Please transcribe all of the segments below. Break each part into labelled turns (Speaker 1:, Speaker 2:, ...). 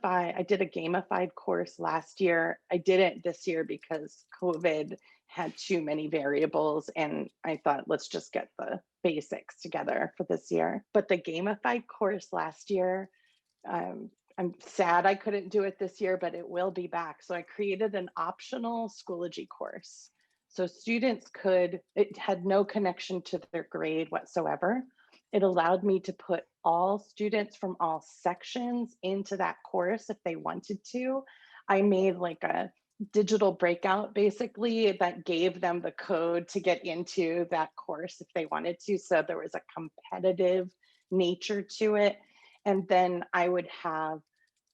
Speaker 1: I did a gamified course last year. I didn't this year because COVID had too many variables, and I thought, let's just get the basics together for this year. But the gamified course last year, I'm sad I couldn't do it this year, but it will be back. So I created an optional Schoology course. So students it had no connection to their grade whatsoever. It allowed me to put all students from all sections into that course if they wanted to. I made like a digital breakout basically that gave them the code to get into that course if they wanted to. So there was a competitive nature to it. And then I would have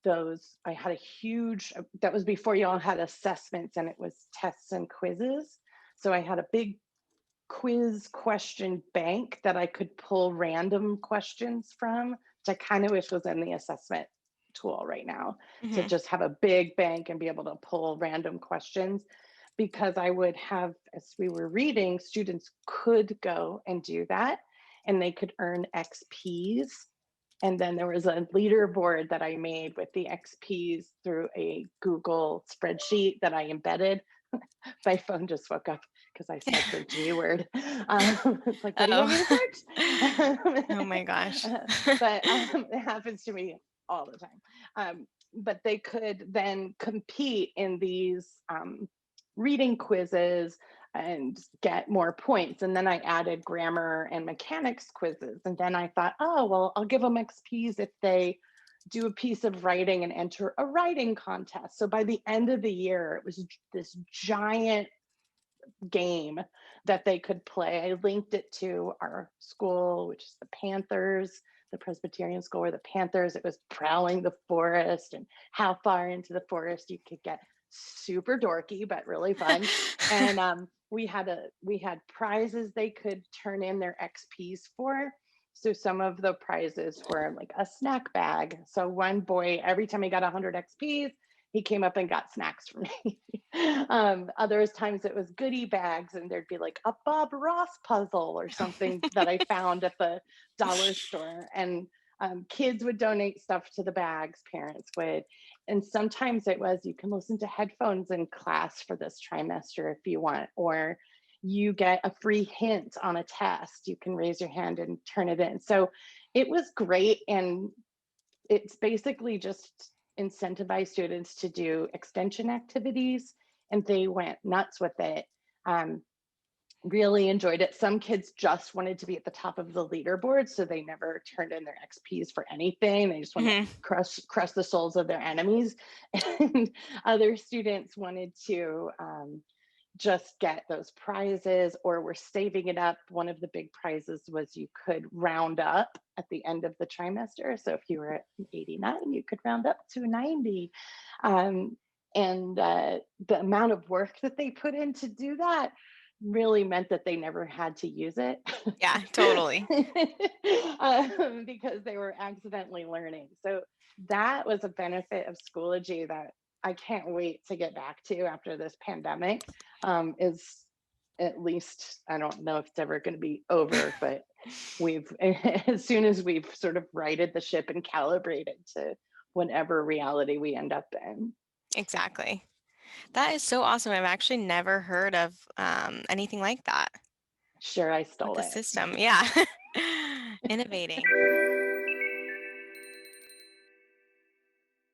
Speaker 1: I had a huge, that was before y'all had assessments and it was tests and quizzes. So I had a big quiz question bank that I could pull random questions from, which I kind of wish was in the assessment tool right now, to just have a big bank and be able to pull random questions. Because I would have, as we were reading, students could go and do that and they could earn XPs. And then there was a leaderboard that I made with the XPs through a Google spreadsheet that I embedded. My phone just woke up because I said the G word. It's like, what do you want me to search?
Speaker 2: Oh my gosh.
Speaker 1: But it happens to me all the time. But they could then compete in these reading quizzes and get more points. And then I added grammar and mechanics quizzes. And then I thought, oh, well, I'll give them XPs if they do a piece of writing and enter a writing contest. So by the end of the year, it was this giant game that they could play. I linked it to our school, which is the Panthers, the Presbyterian School, where the Panthers, it was prowling the forest and how far into the forest you could get. Super dorky, but really fun. And we had prizes they could turn in their XPs for. So some of the prizes were like a snack bag. So one boy, every time he got 100 XPs, he came up and got snacks from me. Other times it was goodie bags, and there'd be like a Bob Ross puzzle or something that I found at the dollar store. And kids would donate stuff to the bags, parents would. And sometimes it was, you can listen to headphones in class for this trimester if you want, or you get a free hint on a test. You can raise your hand and turn it in. So it was great. And it's basically just incentivize students to do extension activities, and they went nuts with it. Really enjoyed it. Some kids just wanted to be at the top of the leaderboard, so they never turned in their XPs for anything. They just wanted to crush the souls of their enemies. And other students wanted to just get those prizes, or were saving it up. One of the big prizes was you could round up at the end of the trimester. So if you were at 89, you could round up to 90. And the amount of work that they put in to do that really meant that they never had to use it.
Speaker 2: Yeah, totally.
Speaker 1: Because they were accidentally learning. So that was a benefit of Schoology that I can't wait to get back to after this pandemic. Is at least, I don't know if it's ever going to be over, but as soon as we've sort of righted the ship and calibrated to whatever reality we end up in.
Speaker 2: Exactly. That is so awesome. I've actually never heard of anything like that
Speaker 1: Sure, I
Speaker 2: with
Speaker 1: stole
Speaker 2: the
Speaker 1: it.
Speaker 2: system. Yeah. Innovating.